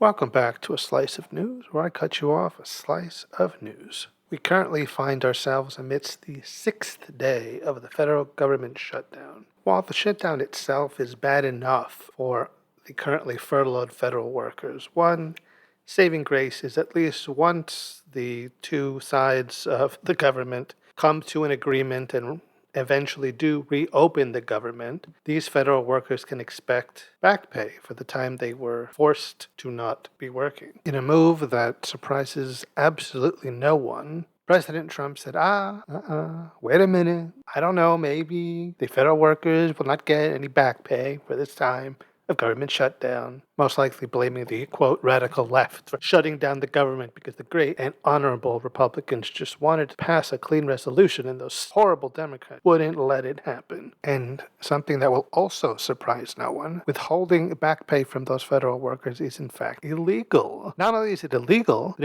Welcome back to A Slice of News, where I cut you off a slice of news. We currently find ourselves amidst the sixth day of the federal government shutdown. While the shutdown itself is bad enough for the currently furloughed federal workers, one saving grace is at least once the two sides of the government come to an agreement and eventually do reopen the government, these federal workers can expect back pay for the time they were forced to not be working. In a move that surprises absolutely no one, President Trump said, wait a minute. I don't know, maybe the federal workers will not get any back pay for this time of government shutdown, most likely blaming the, quote, radical left for shutting down the government because the great and honorable Republicans just wanted to pass a clean resolution and those horrible Democrats wouldn't let it happen. And something that will also surprise no one, withholding back pay from those federal workers is in fact illegal. Not only is it illegal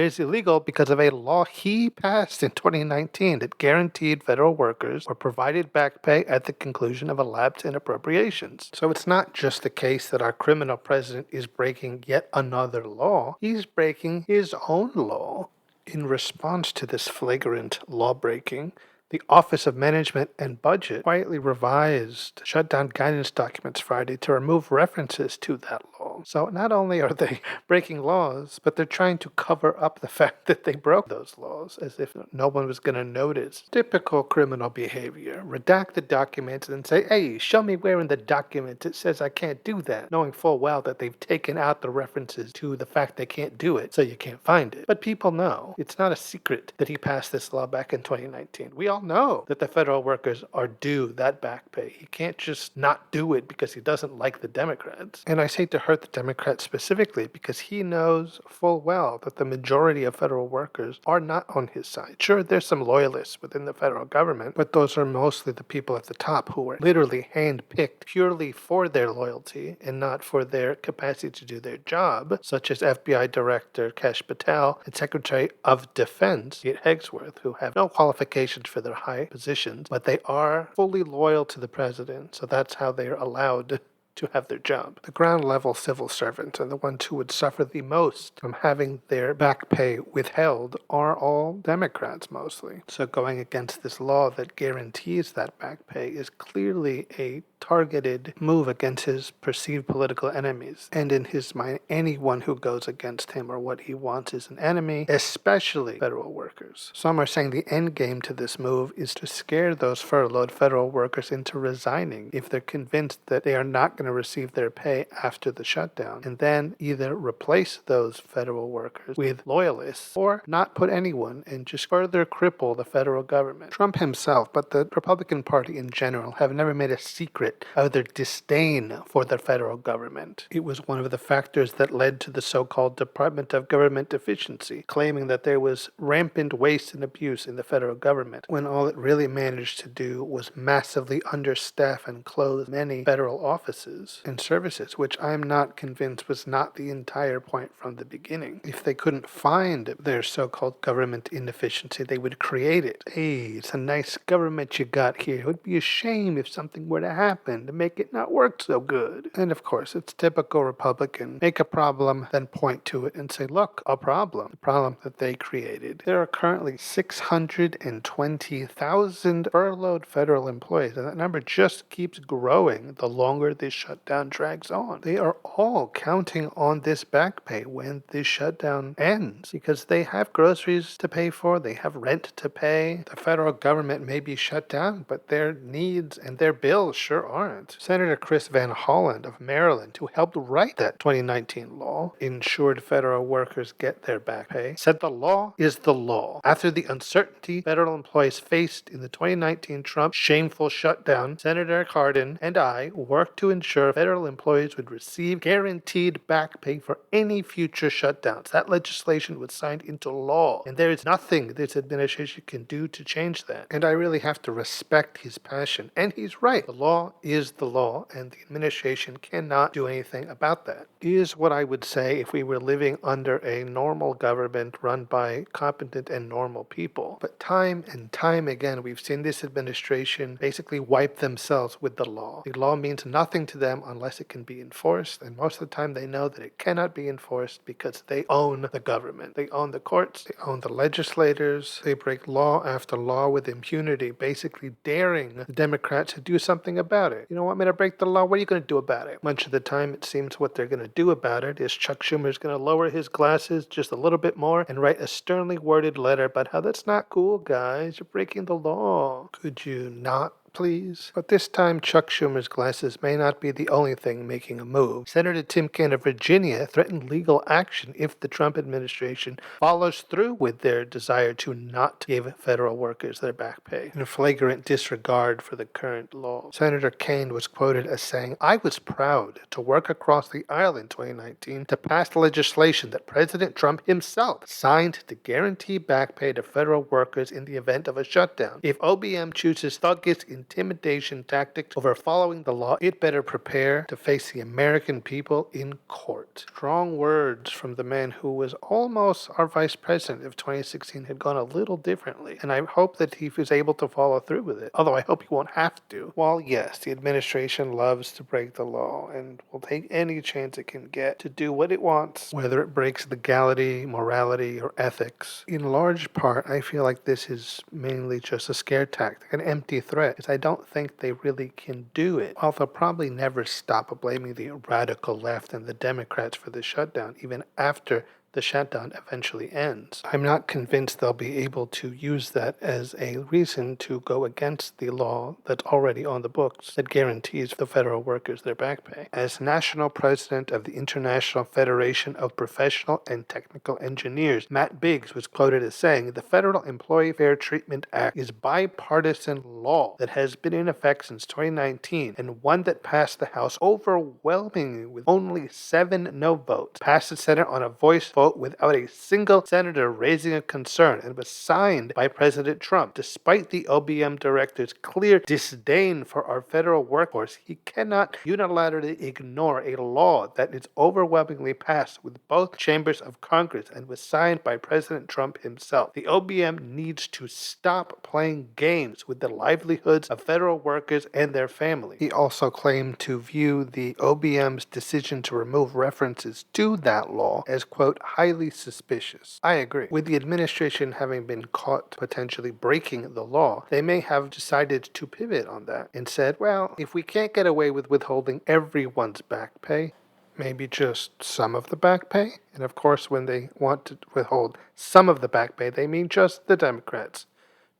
because of a law he passed in 2019 that guaranteed federal workers were provided back pay at the conclusion of a lapse in appropriations. So it's not just the case that our criminal president is breaking yet another law, he's breaking his own law. In response to this flagrant lawbreaking, the Office of Management and Budget quietly revised shutdown guidance documents Friday to remove references to that law. So not only are they breaking laws, but they're trying to cover up the fact that they broke those laws as if no one was going to notice. Typical criminal behavior. Redact the documents and say, hey, show me where in the document it says I can't do that, knowing full well that they've taken out the references to the fact they can't do it, so you can't find it. But people know. It's not a secret that he passed this law back in 2019. We all know that the federal workers are due that back pay. He can't just not do it because he doesn't like the Democrats. And I say to hurt the Democrats specifically because he knows full well that the majority of federal workers are not on his side. Sure, there's some loyalists within the federal government, but those are mostly the people at the top who are literally handpicked purely for their loyalty and not for their capacity to do their job, such as FBI Director Kash Patel and Secretary of Defense Pete Hegsworth, who have no qualifications for their high positions, but they are fully loyal to the president, so that's how they're allowed to have their job. The ground level civil servants and the ones who would suffer the most from having their back pay withheld are all Democrats mostly. So going against this law that guarantees that back pay is clearly a targeted move against his perceived political enemies. And in his mind, anyone who goes against him or what he wants is an enemy, especially federal workers. Some are saying the end game to this move is to scare those furloughed federal workers into resigning if they're convinced that they are not going to receive their pay after the shutdown, and then either replace those federal workers with loyalists or not put anyone and just further cripple the federal government. Trump himself, but the Republican Party in general, have never made a secret of their disdain for the federal government. It was one of the factors that led to the so-called Department of Government Efficiency, claiming that there was rampant waste and abuse in the federal government, when all it really managed to do was massively understaff and close many federal offices and services, which I'm not convinced was not the entire point from the beginning. If they couldn't find their so-called government inefficiency, they would create it. Hey, it's a nice government you got here. It would be a shame if something were to happen to make it not work so good. And of course, it's typical Republican. Make a problem, then point to it and say, look, a problem. The problem that they created. There are currently 620,000 furloughed federal employees, and that number just keeps growing the longer this shutdown drags on. They are all counting on this back pay when this shutdown ends because they have groceries to pay for, they have rent to pay. The federal government may be shut down, but their needs and their bills sure aren't. Senator Chris Van Hollen of Maryland, who helped write that 2019 law, ensured federal workers get their back pay, said the law is the law. After the uncertainty federal employees faced in the 2019 Trump shameful shutdown, Senator Cardin and I worked to ensure federal employees would receive guaranteed back pay for any future shutdowns. That legislation was signed into law, and there is nothing this administration can do to change that. And I really have to respect his passion, and he's right. The law is the law, and the administration cannot do anything about that. Is what I would say if we were living under a normal government run by competent and normal people. But time and time again, we've seen this administration basically wipe themselves with the law. The law means nothing to to them unless it can be enforced, and most of the time they know that it cannot be enforced because they own the government. They own the courts, they own the legislators, they break law after law with impunity, basically daring the Democrats to do something about it. You don't want me to break the law? What are you going to do about it? Much of the time, it seems what they're going to do about it is Chuck Schumer's going to lower his glasses just a little bit more and write a sternly worded letter about how that's not cool, guys. You're breaking the law. Could you not, please? But this time, Chuck Schumer's glasses may not be the only thing making a move. Senator Tim Kaine of Virginia threatened legal action if the Trump administration follows through with their desire to not give federal workers their back pay, in flagrant disregard for the current law. Senator Kaine was quoted as saying, "I was proud to work across the aisle in 2019 to pass legislation that President Trump himself signed to guarantee back pay to federal workers in the event of a shutdown. If OBM chooses thuggish intimidation tactics over following the law, it better prepare to face the American people in court." Strong words from the man who was almost our vice president if 2016 had gone a little differently. And I hope that he was able to follow through with it. Although I hope he won't have to. While yes, the administration loves to break the law and will take any chance it can get to do what it wants, whether it breaks legality, morality, or ethics. In large part, I feel like this is mainly just a scare tactic, an empty threat. I don't think they really can do it. While they'll probably never stop blaming the radical left and the Democrats for the shutdown, even after the shutdown eventually ends. I'm not convinced they'll be able to use that as a reason to go against the law that's already on the books that guarantees the federal workers their back pay. As national president of the International Federation of Professional and Technical Engineers, Matt Biggs was quoted as saying, "The Federal Employee Fair Treatment Act is bipartisan law that has been in effect since 2019 and one that passed the House overwhelmingly with only 7 no votes, passed the Senate on a voice vote without a single senator raising a concern, and was signed by President Trump. Despite the OBM director's clear disdain for our federal workforce, he cannot unilaterally ignore a law that is overwhelmingly passed with both chambers of Congress and was signed by President Trump himself. The OBM needs to stop playing games with the livelihoods of federal workers and their families." He also claimed to view the OBM's decision to remove references to that law as, quote, highly suspicious. I agree. With the administration having been caught potentially breaking the law, they may have decided to pivot on that and said, well, if we can't get away with withholding everyone's back pay, maybe just some of the back pay? And of course, when they want to withhold some of the back pay, they mean just the Democrats.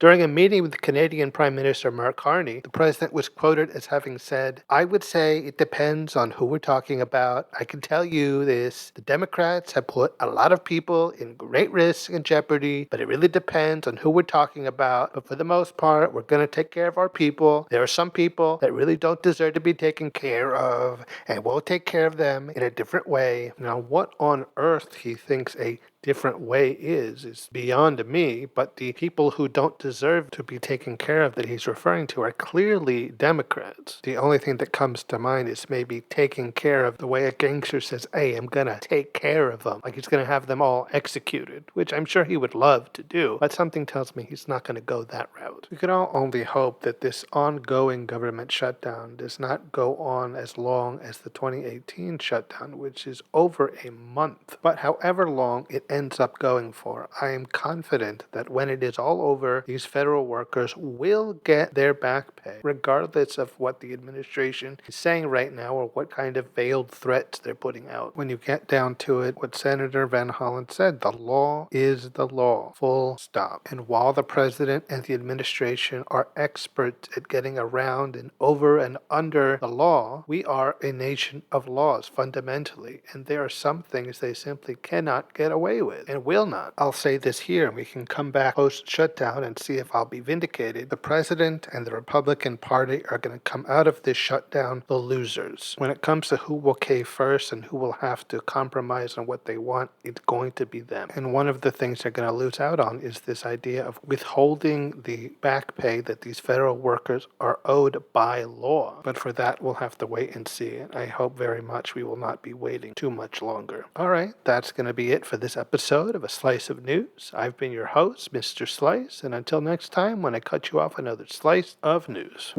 During a meeting with Canadian Prime Minister Mark Carney, the president was quoted as having said, "I would say it depends on who we're talking about. I can tell you this, the Democrats have put a lot of people in great risk and jeopardy, but it really depends on who we're talking about. But for the most part, we're going to take care of our people. There are some people that really don't deserve to be taken care of, and we'll take care of them in a different way." Now, what on earth he thinks a different way is beyond me, but the people who don't deserve to be taken care of that he's referring to are clearly Democrats. The only thing that comes to mind is maybe taking care of the way a gangster says, "Hey, I'm gonna take care of them," like he's gonna have them all executed, which I'm sure he would love to do, but something tells me he's not gonna go that route. We can all only hope that this ongoing government shutdown does not go on as long as the 2018 shutdown, which is over a month. But however long it ends up going for, I am confident that when it is all over, these federal workers will get their back pay, regardless of what the administration is saying right now or what kind of veiled threats they're putting out. When you get down to it, what Senator Van Hollen said, the law is the law, full stop. And while the president and the administration are experts at getting around and over and under the law, we are a nation of laws fundamentally, and there are some things they simply cannot get away with and will not. I'll say this here, and we can come back post-shutdown and see if I'll be vindicated. The president and the Republican Party are going to come out of this shutdown the losers. When it comes to who will cave first and who will have to compromise on what they want, it's going to be them. And one of the things they're going to lose out on is this idea of withholding the back pay that these federal workers are owed by law. But for that, we'll have to wait and see. And I hope very much we will not be waiting too much longer. All right, that's going to be it for this episode of A Slice of News. I've been your host, Mr. Slice, and until next time when I cut you off another slice of news.